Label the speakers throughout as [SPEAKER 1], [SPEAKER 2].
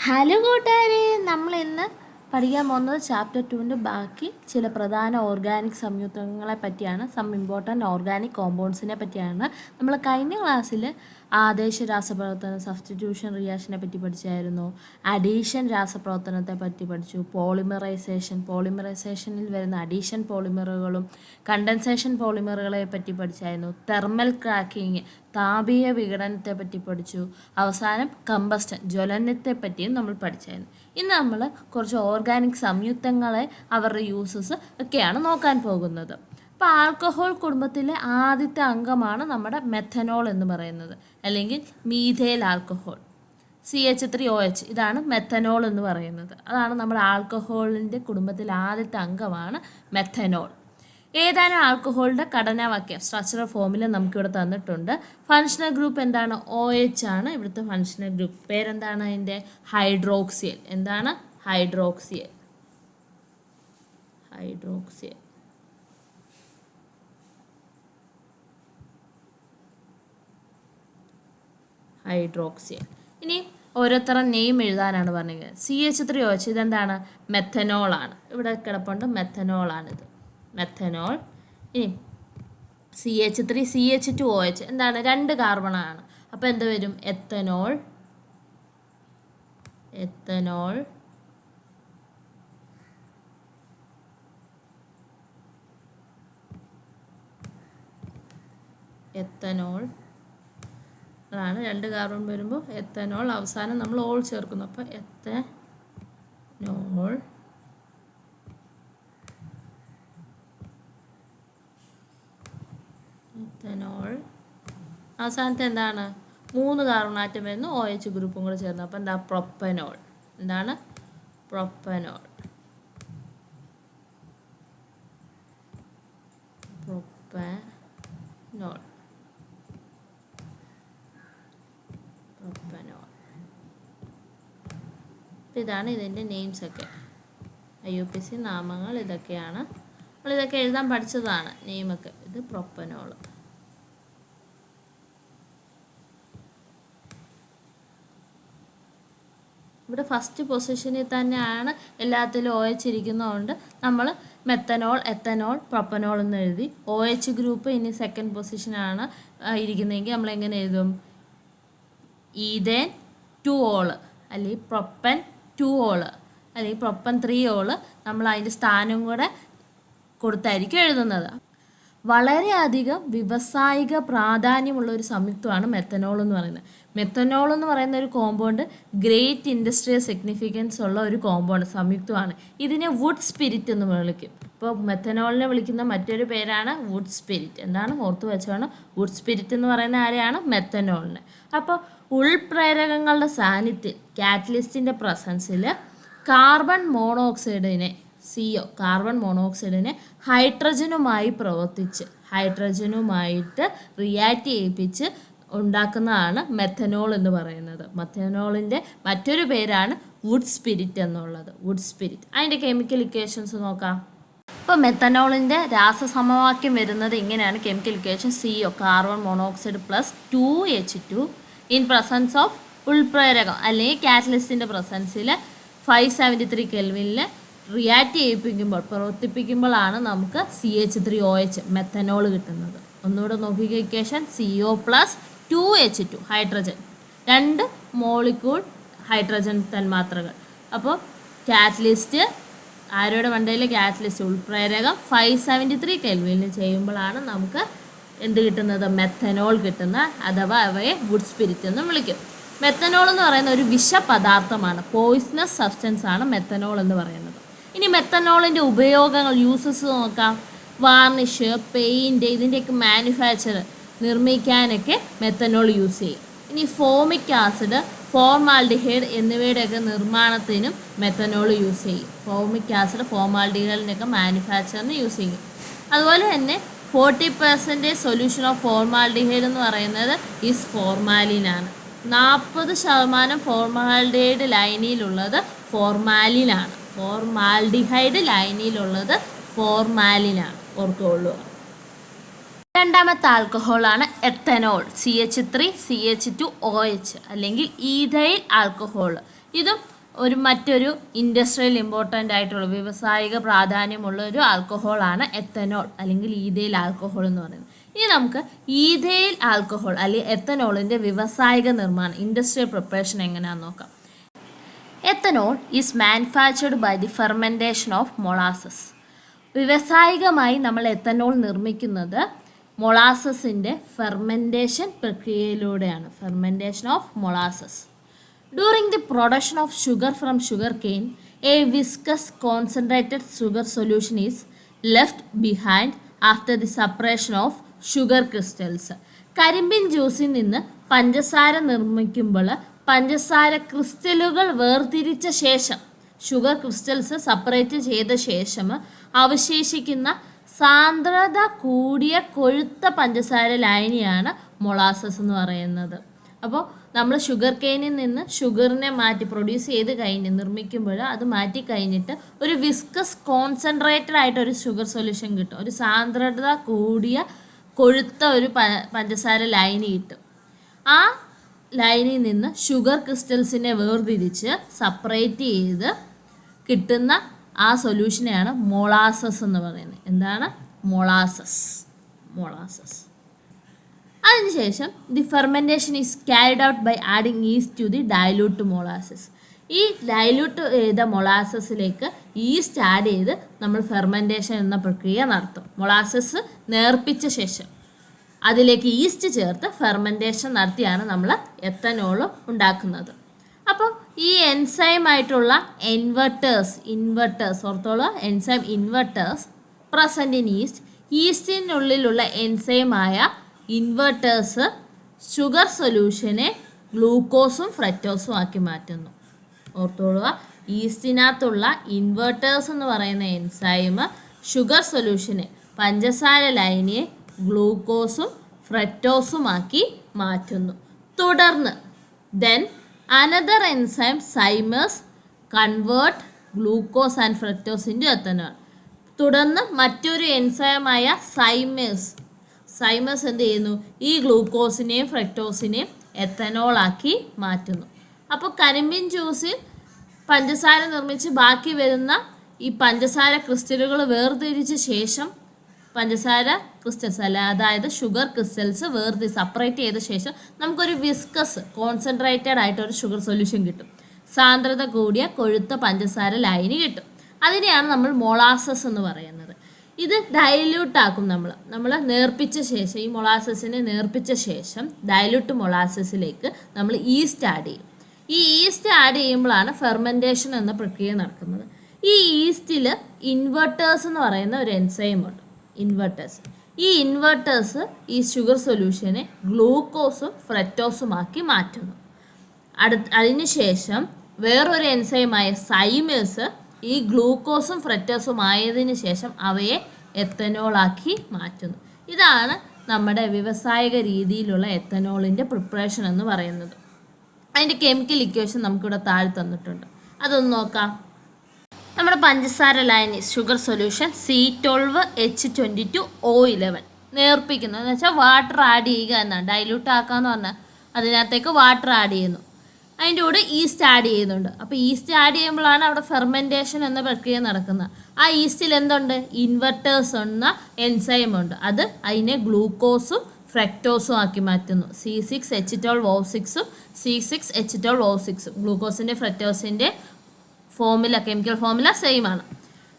[SPEAKER 1] Hello കൂട്ടുകാരെ, നമ്മൾ ഇന്ന് പഠിക്കാൻ പോകുന്നത് ചാപ്റ്റർ 2ൻ്റെ ബാക്കി ചില പ്രധാന ഓർഗാനിക് സംയുക്തങ്ങളെ പറ്റിയാണ്. ഇമ്പോർട്ടൻറ്റ് ഓർഗാനിക് കോമ്പൗണ്ട്സിനെ പറ്റിയാണ്. നമ്മൾ കഴിഞ്ഞ ക്ലാസ്സിൽ ആദേശ രാസപ്രവർത്തനം, സബ്സ്റ്റിറ്റ്യൂഷൻ റിയാക്ഷനെ പറ്റി പഠിച്ചായിരുന്നു. അഡീഷൻ രാസപ്രവർത്തനത്തെ പറ്റി പഠിച്ചു. പോളിമറൈസേഷനിൽ വരുന്ന അഡീഷൻ പോളിമറുകളും കണ്ടൻസേഷൻ പോളിമറുകളെ പറ്റി പഠിച്ചായിരുന്നു. തെർമൽ ക്രാക്കിങ്, താപീയ വിഘടനത്തെ പറ്റി പഠിച്ചു. അവസാനം കമ്പസ്റ്റൻ, ജ്വലനത്തെ പറ്റിയും നമ്മൾ പഠിച്ചായിരുന്നു. ഇന്ന് നമ്മൾ കുറച്ച് ഓർഗാനിക് സംയുക്തങ്ങളെ, അവരുടെ യൂസസ് ഒക്കെയാണ് നോക്കാൻ പോകുന്നത്. അപ്പോൾ ആൽക്കഹോൾ കുടുംബത്തിലെ ആദ്യത്തെ അംഗമാണ് നമ്മുടെ മെഥനോൾ എന്ന് പറയുന്നത്, അല്ലെങ്കിൽ മീഥൈൽ ആൽക്കഹോൾ, CH3OH. ഇതാണ് മെഥനോൾ എന്ന് പറയുന്നത്. അതാണ് നമ്മുടെ ആൽക്കഹോളിൻ്റെ കുടുംബത്തിലെ ആദ്യത്തെ അംഗമാണ് മെഥനോൾ. ഏതാനും ആൽക്കഹോളിൻ്റെ ഘടനാവാക്യം, സ്ട്രക്ചറൽ ഫോമിൽ നമുക്കിവിടെ തന്നിട്ടുണ്ട്. ഫങ്ഷണൽ ഗ്രൂപ്പ് എന്താണ്? OH ആണ് ഇവിടുത്തെ ഫങ്ഷണൽ ഗ്രൂപ്പ്. പേരെന്താണ് അതിൻ്റെ? ഹൈഡ്രോക്സിയൽ. എന്താണ്? ഹൈഡ്രോക്സിയൽ. ഹൈഡ്രോക്സിയൽ. ഹൈഡ്രോക്സിയൽ. ഇനി ഓരോരുത്തരുടെ നെയിം എഴുതാനാണ് പറഞ്ഞത്. CH3OH ഇതെന്താണ്? മെഥനോളാണ്. ഇവിടെ കിടപ്പുണ്ട്, മെഥനോളാണിത്, മെഥനോൾ. ഇനി CH3, CH2OH എന്താണ്? 2 കാർബണാണ്. അപ്പോൾ എന്ത് വരും? എത്തനോൾ. എത്തനോൾ. എത്തനോൾ ആണ്. 2 കാർബൺ വരുമ്പോൾ എത്തനോൾ. അവസാനം നമ്മൾ ഓൾ ചേർക്കുന്നു. അപ്പോൾ എത്തനോൾ. എത്തനോൾ. അവസാനത്തെ എന്താണ്? 3 കാർബൺ ആറ്റം വരുന്നു, OH ഗ്രൂപ്പും കൂടെ ചേർന്നു. അപ്പോൾ എന്താ? പ്രൊപ്പനോൾ. എന്താണ്? പ്രൊപ്പനോൾ. പ്രൊപ്പനോൾ. പ്രൊപ്പനോൾ. ഇതാണ് ഇതിൻ്റെ നെയിംസൊക്കെ. IUPAC നാമങ്ങൾ ഇതൊക്കെയാണ്. നമ്മളിതൊക്കെ എഴുതാൻ പഠിച്ചതാണ്, നെയിമൊക്കെ. ഇത് പ്രൊപ്പനോൾ. ഇവിടെ ഫസ്റ്റ് പൊസിഷനിൽ തന്നെയാണ് എല്ലാത്തിലും OH ഇരിക്കുന്നതുകൊണ്ട് നമ്മൾ മെത്തനോൾ, എത്തനോൾ, പ്രൊപ്പനോൾ എന്ന് എഴുതി. OH ഗ്രൂപ്പ് ഇനി സെക്കൻഡ് പൊസിഷനാണ് ഇരിക്കുന്നതെങ്കിൽ നമ്മൾ എങ്ങനെ എഴുതും? ഈഥേൻ 2 ഓള്, അല്ലെങ്കിൽ പ്രൊപ്പൻ 2 ഓള്, അല്ലെങ്കിൽ പ്രൊപ്പൻ 3 ഓള്. നമ്മൾ അതിൻ്റെ സ്ഥാനം കൂടെ കൊടുത്തായിരിക്കും എഴുതുന്നത്. വളരെയധികം വ്യാവസായിക പ്രാധാന്യമുള്ള ഒരു സംയുക്തമാണ് മെത്തനോൾ എന്ന് പറയുന്നത്. മെത്തനോൾ എന്ന് പറയുന്ന ഒരു കോമ്പൗണ്ട് ഗ്രേറ്റ് ഇൻഡസ്ട്രിയൽ സിഗ്നിഫിക്കൻസ് ഉള്ള ഒരു കോമ്പൗണ്ട്, സംയുക്തമാണ്. ഇതിനെ വുഡ് സ്പിരിറ്റ് എന്ന് വിളിക്കും. ഇപ്പോൾ മെത്തനോളിനെ വിളിക്കുന്ന മറ്റൊരു പേരാണ് വുഡ് സ്പിരിറ്റ്. എന്താണ്? ഓർത്ത് വെച്ചാണ്. വുഡ് സ്പിരിറ്റ് എന്ന് പറയുന്ന ആരെയാണ്? മെത്തനോളിന്. അപ്പോൾ ഉൾപ്രേരകങ്ങളുടെ സാന്നിധ്യത്തിൽ, കാറ്റലിസ്റ്റിൻ്റെ പ്രസൻസിൽ കാർബൺ മോണോക്സൈഡിനെ, CO, കാർബൺ മോണോക്സൈഡിനെ ഹൈഡ്രജനുമായി ഹൈഡ്രജനുമായിട്ട് റിയാക്ട് ചെയ്യിപ്പിച്ച് ഉണ്ടാക്കുന്നതാണ് മെഥനോൾ എന്ന് പറയുന്നത്. മെഥനോളിൻ്റെ മറ്റൊരു പേരാണ് വുഡ് സ്പിരിറ്റ് എന്നുള്ളത്. Wood spirit. അതിൻ്റെ കെമിക്കൽ ഇക്വേഷൻസ് നോക്കാം. ഇപ്പോൾ മെത്തനോളിൻ്റെ രാസസമവാക്യം വരുന്നത് ഇങ്ങനെയാണ്. Chemical equation: CO, carbon monoxide plus 2H2 in presence of ഉൾപ്രേരകം അല്ലെങ്കിൽ കാറ്റലിസ്റ്റിൻ്റെ പ്രസൻസിൽ 573 കെൽവിനിൽ റിയാക്ട് ചെയ്യിപ്പിക്കുമ്പോൾ, പ്രവർത്തിപ്പിക്കുമ്പോഴാണ് നമുക്ക് CH3OH മെത്തനോൾ കിട്ടുന്നത്. ഒന്നുകൂടെ നോക്കിക്കുക equation: CO plus 2H2 hydrogen, 2 molecule hydrogen തന്മാത്രകൾ. അപ്പോൾ കാറ്റലിസ്റ്റ്, ആരുടെ മണ്ടയിൽ? കാറ്റലിസ്റ്റ്, ഉൾപ്രേരകം 573 കെൽവിനിൽ ചെയ്യുമ്പോഴാണ് നമുക്ക് എന്ത് കിട്ടുന്നത്? മെത്തനോൾ കിട്ടുന്നത്. അഥവാ അവയെ വുഡ് സ്പിരിറ്റ് എന്ന് വിളിക്കും. മെത്തനോൾ എന്ന് പറയുന്ന ഒരു വിഷപദാർത്ഥമാണ്, പോയിസണസ് സബ്സ്റ്റൻസ് ആണ് മെത്തനോൾ എന്ന് പറയുന്നത്. ഇനി മെത്തനോളിൻ്റെ ഉപയോഗങ്ങൾ, യൂസസ് നോക്കാം. വാർണിഷ്, പെയിൻറ്റ്, ഇതിൻ്റെയൊക്കെ മാനുഫാക്ചർ, നിർമ്മിക്കാനൊക്കെ മെത്തനോൾ യൂസ് ചെയ്യും. ഇനി ഫോമിക് ആസിഡ്, ഫോർമാൽഡിഹൈഡ് എന്നിവയുടെയൊക്കെ നിർമ്മാണത്തിനും മെത്തനോൾ യൂസ് ചെയ്യും. ഫോമിക് ആസിഡ്, ഫോർമാൽഡിഹൈഡിൻ്റെയൊക്കെ മാനുഫാക്ചറിന് യൂസ് ചെയ്യും. അതുപോലെ തന്നെ 40% സൊല്യൂഷൻ ഓഫ് ഫോർമാൽഡിഹൈഡ് എന്ന് പറയുന്നത് ഈസ് ഫോർമാലിനാണ്. 40% ഫോർമാൽഡിഹൈഡ് ലൈനിയിലുള്ളത് ഫോർമാലിനാണ്. ഫോർമാൽഡിഹൈഡ് ലൈനിയിലുള്ളത് ഫോർമാലിനാണ്. ഓർക്കുള്ളൂ. രണ്ടാമത്തെ ആൽക്കഹോളാണ് എത്തനോൾ, CH3CH2OH അല്ലെങ്കിൽ ഈഥൈൽ ആൽക്കഹോൾ. ഇതും മറ്റൊരു ഇൻഡസ്ട്രിയൽ ഇമ്പോർട്ടൻ്റ് ആയിട്ടുള്ള വ്യവസായിക പ്രാധാന്യമുള്ള ഒരു ആൽക്കഹോളാണ് എത്തനോൾ അല്ലെങ്കിൽ ഈഥെയിൽ ആൽക്കഹോൾ എന്ന് പറയുന്നത്. ഇനി നമുക്ക് ഈഥെയിൽ ആൽക്കഹോൾ അല്ലെങ്കിൽ എത്തനോളിൻ്റെ വ്യവസായിക നിർമ്മാണം ഇൻഡസ്ട്രിയൽ പ്രിപ്പറേഷൻ എങ്ങനെയാണെന്ന് നോക്കാം. Ethanol is manufactured by the fermentation of molasses. വ്യവസായികമായി നമ്മൾ എത്തനോൾ നിർമ്മിക്കുന്നത് മൊളാസസിൻ്റെ ഫെർമെൻറ്റേഷൻ പ്രക്രിയയിലൂടെയാണ്. Fermentation of molasses. During the production of sugar from sugarcane, a viscous concentrated sugar solution is left behind after the separation of sugar crystals. കരിമ്പിൻ ജ്യൂസിൽ നിന്ന് പഞ്ചസാര നിർമ്മിക്കുമ്പോൾ പഞ്ചസാര ക്രിസ്റ്റലുകൾ വേർതിരിച്ച ശേഷം, ഷുഗർ ക്രിസ്റ്റൽസ് സെപ്പറേറ്റ് ചെയ്ത ശേഷം അവശേഷിക്കുന്ന സാന്ദ്രത കൂടിയ കൊഴുത്ത പഞ്ചസാര ലായനിയാണ് മൊളാസസ് എന്ന് പറയുന്നത്. അപ്പോൾ നമ്മൾ ഷുഗർ കെയിനിൽ നിന്ന് ഷുഗറിനെ മാറ്റി പ്രൊഡ്യൂസ് ചെയ്ത് കഴിഞ്ഞ് നിർമ്മിക്കുമ്പോൾ അത് മാറ്റി കഴിഞ്ഞിട്ട് ഒരു വിസ്കസ് കോൺസെൻട്രേറ്റഡ് ആയിട്ട് ഒരു ഷുഗർ സൊല്യൂഷൻ കിട്ടും. ഒരു സാന്ദ്രത കൂടിയ കൊഴുത്ത ഒരു പഞ്ചസാര ലൈനി കിട്ടും. ആ ലൈനിൽ നിന്ന് ഷുഗർ ക്രിസ്റ്റൽസിനെ വേർതിരിച്ച് സെപ്പറേറ്റ് ചെയ്ത് കിട്ടുന്ന ആ സൊല്യൂഷനെയാണ് മൊളാസസ് എന്ന് പറയുന്നത്. എന്താണ് മൊളാസസ്? അതിനുശേഷം the fermentation is carried out by adding yeast to the dilute molasses. ഈ ഡൈല്യൂട്ട് ചെയ്ത മൊളാസസിലേക്ക് ഈസ്റ്റ് ആഡ് ചെയ്ത് നമ്മൾ ഫെർമെൻറ്റേഷൻ എന്ന പ്രക്രിയ നടത്തും. മൊളാസസ് നേർപ്പിച്ച ശേഷം അതിലേക്ക് ഈസ്റ്റ് ചേർത്ത് ഫെർമെൻറ്റേഷൻ നടത്തിയാണ് നമ്മൾ എത്തനോൾ ഉണ്ടാക്കുന്നത്. അപ്പോൾ ഈ എൻസൈമായിട്ടുള്ള ഇൻവെർട്ടേഴ്സ് ഓർത്തോളൂ, എൻസൈം ഇൻവെർട്ടേഴ്സ് പ്രസൻറ്റ് ഇൻ ഈസ്റ്റിനുള്ളിലുള്ള എൻസൈമായ ഇൻവെർട്ടേഴ്സ് ഷുഗർ സൊല്യൂഷനെ ഗ്ലൂക്കോസും ഫ്രക്ടോസും ആക്കി മാറ്റുന്നു. ഓർത്തോളുക, ഈസ്റ്റിനകത്തുള്ള ഇൻവെർട്ടേഴ്സ് എന്ന് പറയുന്ന എൻസൈം ഷുഗർ സൊല്യൂഷനെ പഞ്ചസാര ലൈനിയെ ഗ്ലൂക്കോസും ഫ്രക്ടോസുമാക്കി മാറ്റുന്നു. തുടർന്ന് another enzyme zymase convert glucose and fructose into ethanol. തുടർന്ന് മറ്റൊരു എൻസൈമായ സൈമേഴ്സ് എന്ത് ചെയ്യുന്നു? ഈ ഗ്ലൂക്കോസിനെയും ഫ്രക്ടോസിനെയും എത്തനോളാക്കി മാറ്റുന്നു. അപ്പോൾ കരിമ്പിൻ ജ്യൂസിൽ പഞ്ചസാര നിർമ്മിച്ച് ബാക്കി വരുന്ന ഈ പഞ്ചസാര ക്രിസ്റ്റലുകൾ വേർതിരിച്ച ശേഷം പഞ്ചസാര ക്രിസ്റ്റൽസ് അതായത് ഷുഗർ ക്രിസ്റ്റൽസ് സെപ്പറേറ്റ് ചെയ്ത ശേഷം നമുക്കൊരു വിസ്കസ് കോൺസെൻട്രേറ്റഡ് ആയിട്ടൊരു ഷുഗർ സൊല്യൂഷൻ കിട്ടും. സാന്ദ്രത കൂടിയ കൊഴുത്ത പഞ്ചസാര ലൈനി കിട്ടും. അതിനെയാണ് നമ്മൾ മൊളാസസ് എന്ന് പറയുന്നത്. ഇത് ഡൈല്യൂട്ട് ആക്കും. നമ്മൾ നേർപ്പിച്ച ശേഷം ഈ മൊളാസസിനെ നേർപ്പിച്ച ശേഷം ഡൈല്യൂട്ട് മൊളാസസിലേക്ക് നമ്മൾ ഈസ്റ്റ് ആഡ് ചെയ്യും. ഈ ഈസ്റ്റ് ആഡ് ചെയ്യുമ്പോഴാണ് ഫെർമെൻറ്റേഷൻ എന്ന പ്രക്രിയ നടക്കുന്നത്. ഈ ഈസ്റ്റിൽ ഇൻവെർട്ടേഴ്സ് എന്ന് പറയുന്ന ഒരു എൻസൈമുണ്ട്. ഈ ഇൻവെർട്ടേഴ്സ് ഈ ഷുഗർ സൊല്യൂഷനെ ഗ്ലൂക്കോസും ഫ്രക്ടോസുമാക്കി മാറ്റുന്നു. അതിനുശേഷം വേറൊരു എൻസൈമായ സൈമേഴ്സ് ഈ ഗ്ലൂക്കോസും ഫ്രക്ടോസും ആയതിനു ശേഷം അവയെ എത്തനോളാക്കി മാറ്റുന്നു. ഇതാണ് നമ്മുടെ വ്യവസായിക രീതിയിലുള്ള എത്തനോളിൻ്റെ പ്രിപ്പറേഷൻ എന്ന് പറയുന്നത്. അതിൻ്റെ കെമിക്കൽ ഇക്വേഷൻ നമുക്കിവിടെ താഴെ തന്നിട്ടുണ്ട്, അതൊന്ന് നോക്കാം. നമ്മുടെ പഞ്ചസാര ലൈനി ഷുഗർ സൊല്യൂഷൻ C12H22O11 നേർപ്പിക്കുന്നു എന്ന് വെച്ചാൽ വാട്ടർ ആഡ് ചെയ്യുക എന്നാണ്. ഡൈല്യൂട്ട് ആക്കാന്ന് പറഞ്ഞാൽ അതിനകത്തേക്ക് വാട്ടർ ആഡ് ചെയ്യുന്നു. അതിൻ്റെ കൂടെ ഈസ്റ്റ് ആഡ് ചെയ്യുന്നുണ്ട്. അപ്പോൾ ഈസ്റ്റ് ആഡ് ചെയ്യുമ്പോഴാണ് അവിടെ ഫെർമെൻറ്റേഷൻ എന്ന പ്രക്രിയ നടക്കുന്നത്. ആ ഈസ്റ്റിൽ എന്തുണ്ട്? ഇൻവെർട്ടേഴ്സ് എന്ന എൻസൈമുണ്ട്. അത് അതിനെ ഗ്ലൂക്കോസും ഫ്രക്ടോസും ആക്കി മാറ്റുന്നു. C6H12O6ഉം C6H12O6ഉം ഗ്ലൂക്കോസിൻ്റെ ഫ്രക്ടോസിൻ്റെ കെമിക്കൽ ഫോർമുല സെയിം ആണ്.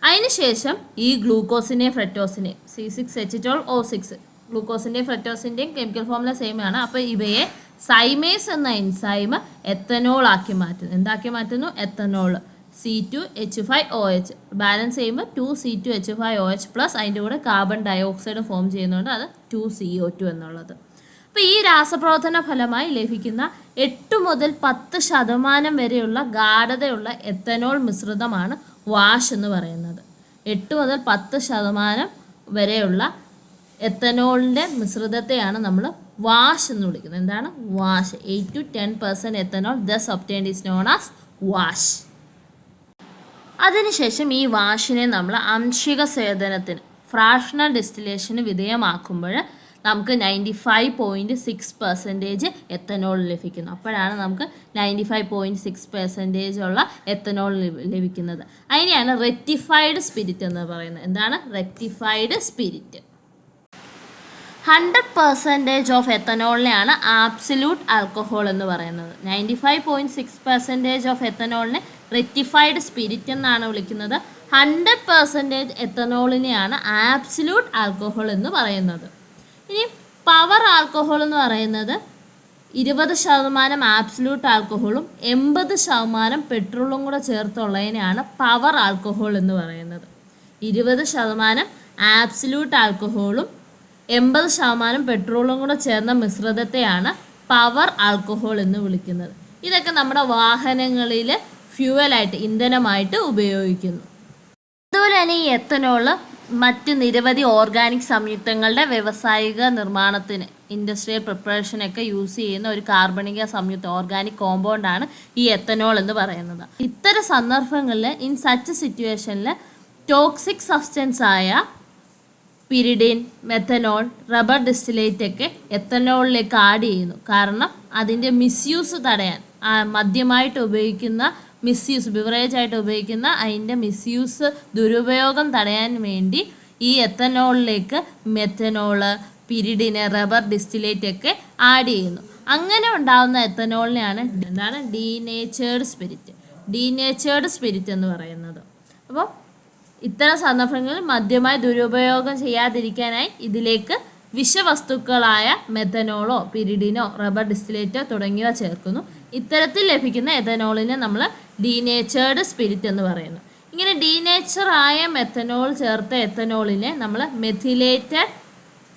[SPEAKER 1] അതിനുശേഷം ഈ ഗ്ലൂക്കോസിനെ ഫ്രക്ടോസിനെ C6H12O6 ഗ്ലൂക്കോസിൻ്റെയും ഫ്രക്ടോസിൻ്റെയും കെമിക്കൽ ഫോർമുല സെയിം ആണ്. അപ്പോൾ ഇവയെ സൈമേസ് എന്ന എൻസൈം എത്തനോൾ ആക്കി മാറ്റുന്നു. എന്താക്കി മാറ്റുന്നു? എത്തനോൾ. C2H5OH ബാലൻസ് ചെയ്യുമ്പോൾ 2C2H5OH പ്ലസ് അതിൻ്റെ കൂടെ കാർബൺ ഡയോക്സൈഡ് ഫോം ചെയ്യുന്നുണ്ട്, അത് 2CO2 എന്നുള്ളത്. അപ്പോൾ ഈ രാസപ്രവർത്തന ഫലമായി ലഭിക്കുന്ന 8 മുതൽ 10% വരെയുള്ള ഗാഢതയുള്ള എത്തനോൾ മിശ്രിതമാണ് വാഷ് എന്ന് പറയുന്നത്. 8 മുതൽ 10% വരെയുള്ള എത്തനോളിൻ്റെ മിശ്രിതത്തെയാണ് നമ്മൾ വാഷ് എന്ന് വിളിക്കുന്നത്. എന്താണ് wash? 8 to 10% ethanol thus obtained is known as wash. അതിനുശേഷം ഈ വാഷിനെ നമ്മൾ ആംശിക സേചനത്തിന് ഫ്രാക്ഷണൽ ഡിസ്റ്റിലേഷന് വിധേയമാക്കുമ്പോൾ നമുക്ക് 95.6% എത്തനോൾ ലഭിക്കുന്നു. അപ്പോഴാണ് നമുക്ക് 95.6% ഉള്ള എത്തനോൾ ലഭിക്കുന്നത്. അതിനെയാണ് റെക്ടിഫൈഡ് സ്പിരിറ്റ് എന്ന് പറയുന്നത്. എന്താണ് റെക്ടിഫൈഡ് സ്പിരിറ്റ്? 100% ഓഫ് എത്തനോളിനെയാണ് ആബ്സല്യൂട്ട് ആൽക്കഹോൾ എന്ന് പറയുന്നത്. 95.6% ഓഫ് എത്തനോളിനെ റെക്ടിഫൈഡ് സ്പിരിറ്റ് എന്നാണ് വിളിക്കുന്നത്. 100% എത്തനോളിനെയാണ് ആബ്സല്യൂട്ട് ആൽക്കഹോൾ എന്ന് പറയുന്നത്. ഇനി പവർ ആൽക്കഹോൾ എന്ന് പറയുന്നത് 20% ആബ്സല്യൂട്ട് ആൽക്കഹോളും 80% പെട്രോളും കൂടെ ചേർത്തുള്ളതിനെയാണ് പവർ ആൽക്കഹോൾ എന്ന് പറയുന്നത്. 20% ആബ്സല്യൂട്ട് ആൽക്കഹോളും 80% പെട്രോളും കൂടെ ചേർന്ന മിശ്രിതത്തെയാണ് പവർ ആൽക്കഹോൾ എന്ന് വിളിക്കുന്നത്. ഇതൊക്കെ നമ്മുടെ വാഹനങ്ങളിൽ ഫ്യൂവലായിട്ട്, ഇന്ധനമായിട്ട് ഉപയോഗിക്കുന്നു. അതുപോലെ തന്നെ ഈ എത്തനോൾ മറ്റ് നിരവധി ഓർഗാനിക് സംയുക്തങ്ങളുടെ വ്യാവസായിക നിർമ്മാണത്തിന്, ഇൻഡസ്ട്രിയൽ പ്രിപ്പറേഷനൊക്കെ യൂസ് ചെയ്യുന്ന ഒരു കാർബണിക സംയുക്ത ഓർഗാനിക് കോമ്പൗണ്ടാണ് ഈ എത്തനോൾ എന്ന് പറയുന്നത്. ഇത്തരം സന്ദർഭങ്ങളിൽ ഇൻ സച്ച് സിറ്റുവേഷനിൽ ടോക്സിക് സബ്സ്റ്റൻസ് ആയ പിരിഡിൻ, മെത്തനോൾ, റബ്ബർ ഡിസ്റ്റിലേറ്റ് ഒക്കെ എത്തനോളിലേക്ക് ആഡ് ചെയ്യുന്നു. കാരണം അതിൻ്റെ മിസ്യൂസ് തടയാൻ, മദ്യമായിട്ട് ഉപയോഗിക്കുന്ന മിസ്യൂസ്, ബിവറേജ് ആയിട്ട് ഉപയോഗിക്കുന്ന അതിൻ്റെ മിസ്യൂസ്, ദുരുപയോഗം തടയാൻ വേണ്ടി ഈ എത്തനോളിലേക്ക് മെത്തനോള്, പിരിഡിന്, റബ്ബർ ഡിസ്റ്റിലേറ്റ് ഒക്കെ ആഡ് ചെയ്യുന്നു. അങ്ങനെ ഉണ്ടാകുന്ന എത്തനോളിനെയാണ് ഡീനേച്ചേർഡ് സ്പിരിറ്റ് എന്ന് പറയുന്നത്. അപ്പോൾ ഇത്തരം സന്ദർഭങ്ങളിൽ മദ്യമായി ദുരുപയോഗം ചെയ്യാതിരിക്കാനായി ഇതിലേക്ക് വിഷവസ്തുക്കളായ മെത്തനോളോ, പിരിഡിനോ, റബ്ബർ ഡിസ്റ്റിലേറ്റോ തുടങ്ങിയവ ചേർക്കുന്നു. ഇത്തരത്തിൽ ലഭിക്കുന്ന എത്തനോളിനെ നമ്മൾ ഡീനേച്ചേർഡ് സ്പിരിറ്റ് എന്ന് പറയുന്നു. ഇങ്ങനെ ഡീനേച്ചറായ മെത്തനോൾ ചേർത്ത എത്തനോളിനെ നമ്മൾ മെഥിലേറ്റഡ്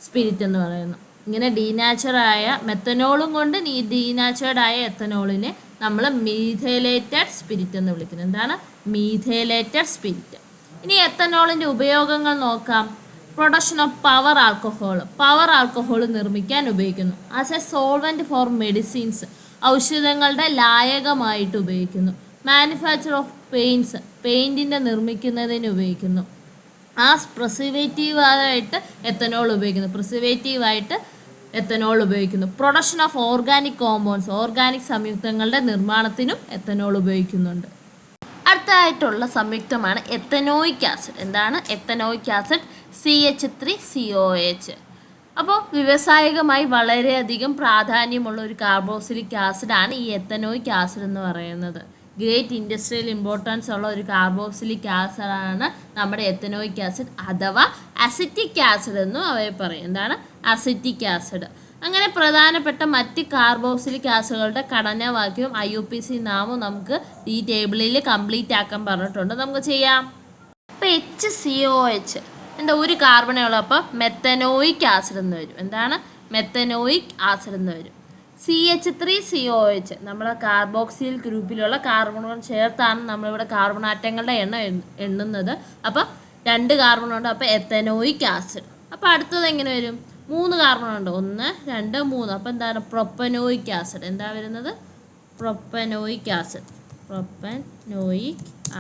[SPEAKER 1] സ്പിരിറ്റ് എന്ന് പറയുന്നു. ഇങ്ങനെ ഡീനാച്ചറായ മെത്തനോളും കൊണ്ട് ഡീനാച്ചേർഡായ എത്തനോളിനെ നമ്മൾ മീഥൈലേറ്റഡ് സ്പിരിറ്റ് എന്ന് വിളിക്കുന്നു. എന്താണ് മീഥൈലേറ്റഡ് സ്പിരിറ്റ്? ഇനി എത്തനോളിൻ്റെ ഉപയോഗങ്ങൾ നോക്കാം. പ്രൊഡക്ഷൻ ഓഫ് പവർ ആൽക്കഹോൾ നിർമ്മിക്കാൻ ഉപയോഗിക്കുന്നു. As a solvent for medicines, ഔഷധങ്ങളുടെ ലായകമായിട്ട് ഉപയോഗിക്കുന്നു. മാനുഫാക്ചർ ഓഫ് പെയിൻറ്റിൻ്റെ നിർമ്മിക്കുന്നതിന് ഉപയോഗിക്കുന്നു. ആസ് പ്രിസർവേറ്റീവായിട്ട് എത്തനോൾ ഉപയോഗിക്കുന്നു. Production of organic compounds, organic സംയുക്തങ്ങളുടെ നിർമ്മാണത്തിനും എത്തനോൾ ഉപയോഗിക്കുന്നുണ്ട്. അടുത്തതായിട്ടുള്ള സംയുക്തമാണ് എത്തനോയിക് ആസിഡ്. എന്താണ് എത്തനോയിക് ആസിഡ്? CH3COH. അപ്പോൾ വ്യാവസായികമായി വളരെയധികം പ്രാധാന്യമുള്ള ഒരു കാർബോക്സിലിക് ആസിഡാണ് ഈ എത്തനോയിക് ആസിഡ് എന്ന് പറയുന്നത്. ഗ്രേറ്റ് ഇൻഡസ്ട്രിയൽ ഇമ്പോർട്ടൻസ് ഉള്ള ഒരു കാർബോക്സിലിക് ആസിഡാണ് നമ്മുടെ എത്തനോയിക് ആസിഡ്, അഥവാ അസിറ്റിക് ആസിഡ് എന്നും അവയെ പറയും. എന്താണ് അസിറ്റിക് ആസിഡ്? അങ്ങനെ പ്രധാനപ്പെട്ട മറ്റ് കാർബോക്സിലിക് ആസിഡുകളുടെ ഘടനാവാക്യവും IUPAC നാമവും നമുക്ക് ഈ ടേബിളിൽ കംപ്ലീറ്റ് ആക്കാൻ പറഞ്ഞിട്ടുണ്ട്. നമുക്ക് ചെയ്യാം. അപ്പോൾ HCOH എന്താ ഒരു കാർബണേ ഉള്ളൂ, അപ്പോൾ മെത്തനോയിക് ആസിഡ് എന്ന് വരും. എന്താണ് മെത്തനോയിക് ആസിഡ് എന്ന് വരും. CH3COH നമ്മുടെ കാർബോക്സിൽ ഗ്രൂപ്പിലുള്ള കാർബണുകൾ ചേർത്താണ് നമ്മളിവിടെ കാർബൺ ആറ്റങ്ങളുടെ എണ്ണുന്നത്. അപ്പോൾ 2 കാർബണുണ്ട്, അപ്പോൾ എത്തനോയിക് ആസിഡ്. അപ്പോൾ അടുത്തത് എങ്ങനെ വരും? 3 കാർബണുണ്ട്, 1, 2, 3. അപ്പോൾ എന്താണ് പ്രൊപ്പനോയിക് ആസിഡ്? എന്താ വരുന്നത്? Propanoic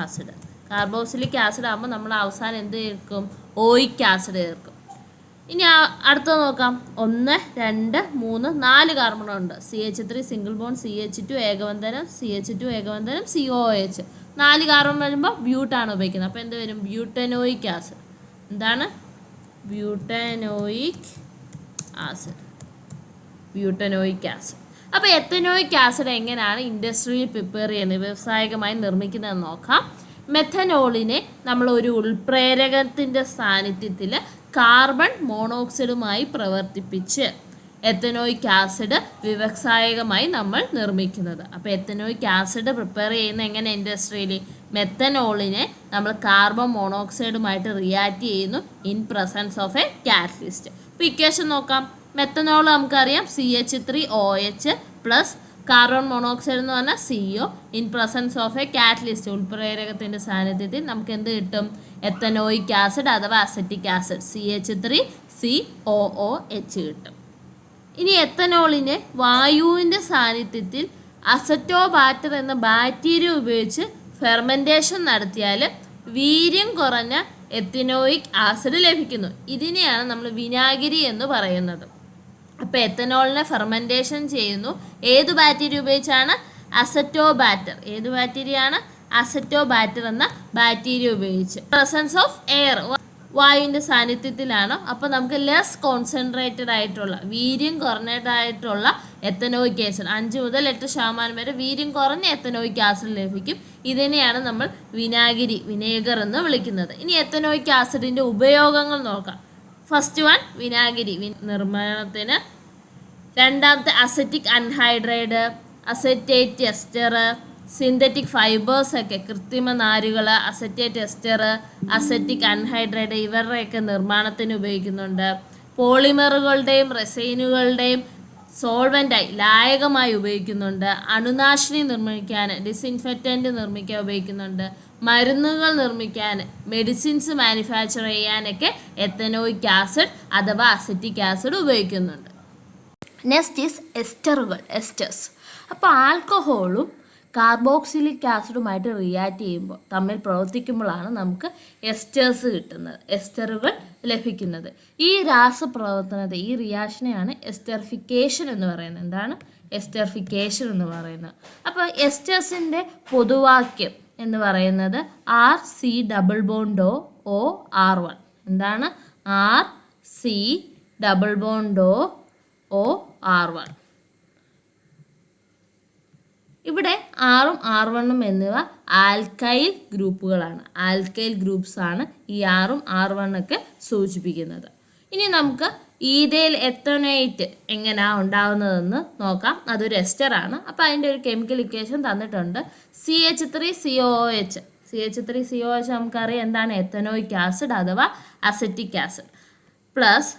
[SPEAKER 1] acid. കാർബോക്സിലിക് ആസിഡ് ആകുമ്പോൾ നമ്മൾ അവസാനം എന്ത് ചേർക്കും? ഓയിക് ആസിഡ് ചേർക്കും. ഇനി അടുത്തത് നോക്കാം. 1, 2, 3, 4 കാർബണുണ്ട്. CH3 single bond, CH2 ഏകബന്ധനം, CH2 ഏകബന്ധനം, COH. 4 carbon വരുമ്പോൾ ബ്യൂട്ടാണ് ഉപയോഗിക്കുന്നത്. അപ്പോൾ എന്ത് വരും? Butanoic acid. എന്താണ് ബ്യൂട്ടനോയിക് ആസിഡ്? അപ്പോൾ എത്തനോയിക് ആസിഡ് എങ്ങനെയാണ് ഇൻഡസ്ട്രിയിൽ പ്രിപ്പയർ ചെയ്യുന്നത്, വ്യാവസായികമായി നിർമ്മിക്കുന്നതെന്ന് നോക്കാം. മെഥനോളിനെ നമ്മൾ ഒരു ഉൾപ്രേരകത്തിൻ്റെ സാന്നിധ്യത്തിൽ കാർബൺ മോണോക്സൈഡുമായി പ്രവർത്തിപ്പിച്ച് എത്തനോയിക് ആസിഡ് വ്യാവസായികമായി നമ്മൾ നിർമ്മിക്കുന്നത്. അപ്പോൾ എത്തനോയിക് ആസിഡ് പ്രിപ്പയർ ചെയ്യുന്ന എങ്ങനെ ഇൻഡസ്ട്രിയിൽ? മെത്തനോളിനെ നമ്മൾ കാർബൺ മോണോക്സൈഡുമായിട്ട് റിയാക്ട് ചെയ്യുന്നു in presence of a catalyst. ഇപ്പോൾ ഇക്വേഷൻ നോക്കാം. മെത്തനോൾ നമുക്കറിയാം CH3OH പ്ലസ് കാർബൺ മോണോക്സൈഡ് എന്ന് പറഞ്ഞാൽ CO in presence of a catalyst, ഉൾപ്രേരകത്തിൻ്റെ സാന്നിധ്യത്തിൽ നമുക്ക് എന്ത് കിട്ടും? എത്തനോയിക് ആസിഡ് അഥവാ അസറ്റിക് ആസിഡ് CH3COOH കിട്ടും. ഇനി എത്തനോളിനെ വായുവിൻ്റെ സാന്നിധ്യത്തിൽ അസറ്റോബാക്ടർ എന്ന ബാക്ടീരിയ ഉപയോഗിച്ച് ഫെർമെൻറ്റേഷൻ നടത്തിയാൽ വീര്യം കുറഞ്ഞ എത്തനോയിക് ആസിഡ് ലഭിക്കുന്നു. ഇതിനെയാണ് നമ്മൾ വിനാഗിരി എന്ന് പറയുന്നത്. അപ്പോൾ എത്തനോളിനെ ഫെർമെൻറ്റേഷൻ ചെയ്യുന്നു. ഏത് ബാക്ടീരിയ ഉപയോഗിച്ചാണ്? അസറ്റോബാറ്റർ. ഏത് ബാക്ടീരിയയാണ്? അസറ്റോബാറ്റർ എന്ന ബാക്ടീരിയ ഉപയോഗിച്ച്. പ്രസൻസ് ഓഫ് എയർ, വായുവിൻ്റെ സാന്നിധ്യത്തിലാണ്. അപ്പോൾ നമുക്ക് ലെസ് കോൺസെൻട്രേറ്റഡ് ആയിട്ടുള്ള, വീര്യം കുറഞ്ഞതായിട്ടുള്ള എത്തനോയിക് ആസിഡ്, 5 മുതൽ 8% വരെ വീര്യം കുറഞ്ഞ എത്തനോയിക് ആസിഡ് ലഭിക്കും. ഇതിനെയാണ് നമ്മൾ വിനേഗർ എന്ന് വിളിക്കുന്നത്. ഇനി എത്തനോയിക് ആസിഡിൻ്റെ ഉപയോഗങ്ങൾ നോക്കാം. ഫസ്റ്റ് വൺ വിനാഗിരി നിർമ്മാണത്തിന്. രണ്ടാമത്തെ acetic anhydride, acetate ester, synthetic ഫൈബേഴ്സൊക്കെ, കൃത്രിമ നാരുകൾ, അസറ്റേറ്റ് എസ്റ്റർ, അസറ്റിക് അൻഹൈഡ്രൈഡ് ഇവരുടെയൊക്കെ നിർമ്മാണത്തിന് ഉപയോഗിക്കുന്നുണ്ട്. പോളിമറുകളുടെയും റെസൈനുകളുടെയും സോൾവെൻ്റായി, ലായകമായി ഉപയോഗിക്കുന്നുണ്ട്. അണുനാശിനി നിർമ്മിക്കാൻ, ഡിസിൻഫെക്റ്റൻ്റ് നിർമ്മിക്കാൻ ഉപയോഗിക്കുന്നുണ്ട്. മരുന്നുകൾ നിർമ്മിക്കാൻ, മെഡിസിൻസ് മാനുഫാക്ചർ ചെയ്യാനൊക്കെ എത്തനോയിക് ആസിഡ് അഥവാ അസറ്റിക് ആസിഡ് ഉപയോഗിക്കുന്നുണ്ട്. നെക്സ്റ്റ് ഈസ് എസ്റ്ററുകൾ, എസ്റ്റേഴ്സ്. അപ്പോൾ ആൽക്കഹോളും കാർബോക്സിലിക് ആസിഡുമായിട്ട് റിയാക്ട് ചെയ്യുമ്പോൾ, തമ്മിൽ പ്രവർത്തിക്കുമ്പോഴാണ് നമുക്ക് എസ്റ്റേഴ്സ് കിട്ടുന്നത്, എസ്റ്ററുകൾ ലഭിക്കുന്നത്. ഈ രാസപ്രവർത്തനത്തെ, ഈ റിയാക്ഷനെയാണ് എസ്റ്ററിഫിക്കേഷൻ എന്ന് പറയുന്നത്. എന്താണ് എസ്റ്ററിഫിക്കേഷൻ എന്ന് പറയുന്നത്? അപ്പോൾ എസ്റ്റേഴ്സിൻ്റെ പൊതുവാക്യം എന്ന് പറയുന്നത് RC++O(OR1). എന്താണ്? RC++O(OR1). ഇവിടെ ആറും R1ഉം എന്നിവ ആൽക്കൈൽ ഗ്രൂപ്പുകളാണ്. ആൽക്കൈൽ ഗ്രൂപ്പ്സ് ആണ് ഈ ആറും R1ഒക്കെ സൂചിപ്പിക്കുന്നത്. ഇനി നമുക്ക് ഈഥൈൽ എത്തനേറ്റ് എങ്ങനെയാണ് ഉണ്ടാകുന്നതെന്ന് നോക്കാം. അതൊരു എസ്റ്ററാണ്. അപ്പോൾ അതിൻ്റെ ഒരു കെമിക്കൽ ഇക്വേഷൻ തന്നിട്ടുണ്ട്. CH3COOH. CH3COOH നമുക്കറിയാം എന്താണ്? എത്തനോയിക് ആസിഡ് അഥവാ അസറ്റിക് ആസിഡ്. പ്ലസ്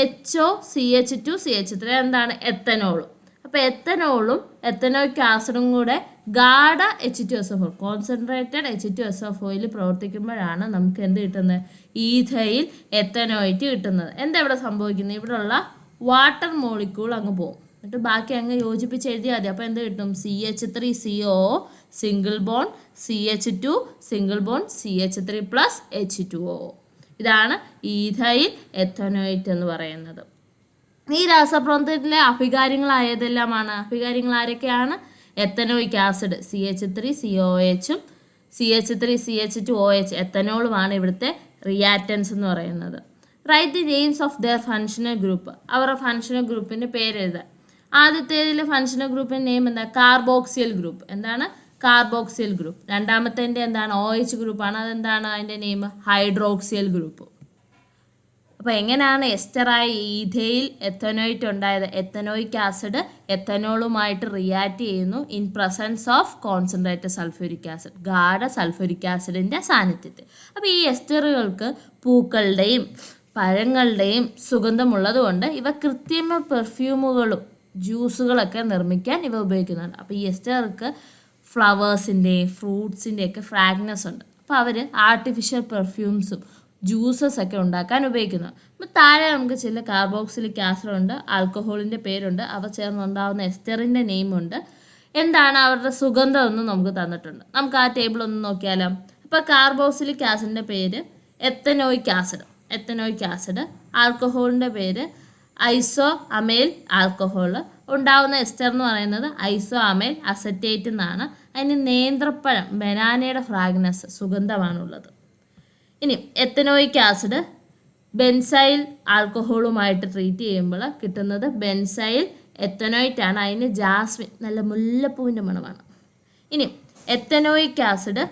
[SPEAKER 1] HOCH2CH3 എന്താണ്? എത്തനോളും. അപ്പോൾ എത്തനോളും എത്തനോയിക് ആസിഡും കൂടെ ഗാഢ H2SO4, കോൺസെൻട്രേറ്റഡ് H2SO4ൽ പ്രവർത്തിക്കുമ്പോഴാണ് നമുക്ക് എന്ത് കിട്ടുന്നത്? ഈഥൈൽ എത്തനോയിറ്റ് കിട്ടുന്നത്. എന്താ ഇവിടെ സംഭവിക്കുന്നത്? ഇവിടെയുള്ള വാട്ടർ മോളിക്യൂൾ അങ്ങ് പോകും, എന്നിട്ട് ബാക്കി അങ്ങ് യോജിപ്പിച്ച് എഴുതിയാൽ മതി. അപ്പോൾ എന്ത് കിട്ടും? CH3CO single bond CH2 single bond CH3 plus H2O. ഇതാണ് ഈഥൈൽ എത്തനോയിറ്റ് എന്ന് പറയുന്നത്. ഈ രാസപ്രവർത്തനത്തിലെ അഭികാര്യങ്ങളായതെല്ലാമാണ്. അഭികാര്യങ്ങൾ ആരൊക്കെയാണ്? എത്തനോയിക് ആസിഡ് CH3COOHും CH3CH2OH എത്തനോളുമാണ് ഇവിടുത്തെ റിയാക്റ്റൻസ് എന്ന് പറയുന്നത്. Write the names of their functional group. അവരുടെ ഫങ്ഷണൽ ഗ്രൂപ്പിൻ്റെ പേര് എഴുതാം. ആദ്യത്തേതിൽ ഫങ്ഷണൽ ഗ്രൂപ്പിൻ്റെ നെയിം എന്താ? Carboxyl group. എന്താണ്? Carboxyl group. രണ്ടാമത്തേൻ്റെ എന്താണ്? OH ഗ്രൂപ്പാണ്. അതെന്താണ് അതിൻ്റെ നെയിം? ഹൈഡ്രോക്സിയൽ ഗ്രൂപ്പ്. അപ്പോൾ എങ്ങനെയാണ് എസ്റ്ററായി ഈഥൈൽ എത്തനോയിറ്റ് ഉണ്ടായത്? എത്തനോയിക് ആസിഡ് എത്തനോളുമായിട്ട് റിയാക്ട് ചെയ്യുന്നു in presence of concentrated sulphuric acid, ഗാഢ സൾഫ്യൂരിക് ആസിഡിൻ്റെ സാന്നിധ്യത്തിൽ. അപ്പോൾ ഈ എസ്റ്ററുകൾക്ക് പൂക്കളുടെയും പഴങ്ങളുടെയും സുഗന്ധമുള്ളതുകൊണ്ട് ഇവ കൃത്രിമ പെർഫ്യൂമുകളും ജ്യൂസുകളൊക്കെ നിർമ്മിക്കാൻ ഇവ ഉപയോഗിക്കുന്നുണ്ട്. അപ്പോൾ ഈ എസ്റ്റർക്ക് ഫ്ലവേഴ്സിൻ്റെയും ഫ്രൂട്ട്സിൻ്റെയൊക്കെ ഫ്രാഗ്രൻസ് ഉണ്ട്. അപ്പോൾ അവർ ആർട്ടിഫിഷ്യൽ പെർഫ്യൂംസും ജ്യൂസസ് ഒക്കെ ഉണ്ടാക്കാൻ ഉപയോഗിക്കുന്നു. അപ്പോൾ താഴെ നമുക്ക് ചില കാർബോക്സിലിക് ആസിഡ് ഉണ്ട്, ആൽക്കഹോളിൻ്റെ പേരുണ്ട്, അവ ചേർന്നുണ്ടാകുന്ന എസ്റ്ററിൻ്റെ നെയിമുണ്ട്. എന്താണ് അവരുടെ സുഗന്ധം എന്നും നമുക്ക് തന്നിട്ടുണ്ട്. നമുക്ക് ആ ടേബിൾ ഒന്ന് നോക്കിയാലോ. അപ്പോൾ കാർബോക്സിലിക് ആസിഡിൻ്റെ പേര് എത്തനോയിക് ആസിഡ്. Ethanoic acid. ആൽക്കഹോളിൻ്റെ പേര് ഐസോ അമൈൽ ആൽക്കഹോൾ. ഉണ്ടാകുന്ന എസ്റ്റർ എന്ന് പറയുന്നത് ഐസോ അമൈൽ അസറ്റേറ്റ് എന്നാണ്. അതിന് നേന്ത്രപ്പഴം, ബനാനയുടെ ഫ്രാഗ്രൻസ്, സുഗന്ധമാണുള്ളത്. ഇനി എത്തനോയിക് ആസിഡ് ബെൻസൈൽ ആൽക്കഹോളുമായിട്ട് ട്രീറ്റ് ചെയ്യുമ്പോൾ കിട്ടുന്നത് ബെൻസൈൽ എത്തനോയിറ്റ് ആണ്. അതിന് ജാസ്മിൻ, നല്ല മുല്ലപ്പൂവിൻ്റെ മണമാണ്. ഇനി എത്തനോയിക് ആസിഡ്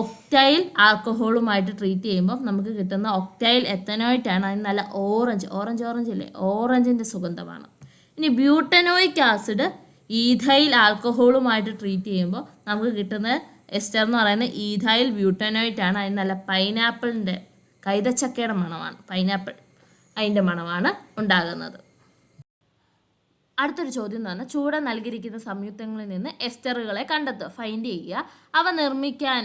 [SPEAKER 1] ഒക്ടൈൽ ആൽക്കഹോളുമായിട്ട് ട്രീറ്റ് ചെയ്യുമ്പോൾ നമുക്ക് കിട്ടുന്ന ഒക്ടൈൽ എത്തനോയിറ്റ് ആണ്. അതിന് നല്ല ഓറഞ്ച് ഇല്ലേ, ഓറഞ്ചിൻ്റെ സുഗന്ധമാണ്. ഇനി ബ്യൂട്ടനോയിക് ആസിഡ് ഈഥൈൽ ആൽക്കഹോളുമായിട്ട് ട്രീറ്റ് ചെയ്യുമ്പോൾ നമുക്ക് കിട്ടുന്ന എസ്റ്റർ എന്ന് പറയുന്നത് ഈഥൈൽ ബ്യൂട്ടനോയിറ്റ് ആണ്. അതിന് നല്ല പൈനാപ്പിളിൻ്റെ, കൈതച്ചക്കയുടെ മണമാണ്, പൈനാപ്പിൾ അതിൻ്റെ മണമാണ് ഉണ്ടാകുന്നത്. അടുത്തൊരു ചോദ്യം എന്ന് പറഞ്ഞാൽ ചൂടെ നൽകിയിരിക്കുന്ന സംയുക്തങ്ങളിൽ നിന്ന് എസ്റ്ററുകളെ കണ്ടെത്തുക, ഫൈൻഡ് ചെയ്യുക. അവ നിർമ്മിക്കാൻ,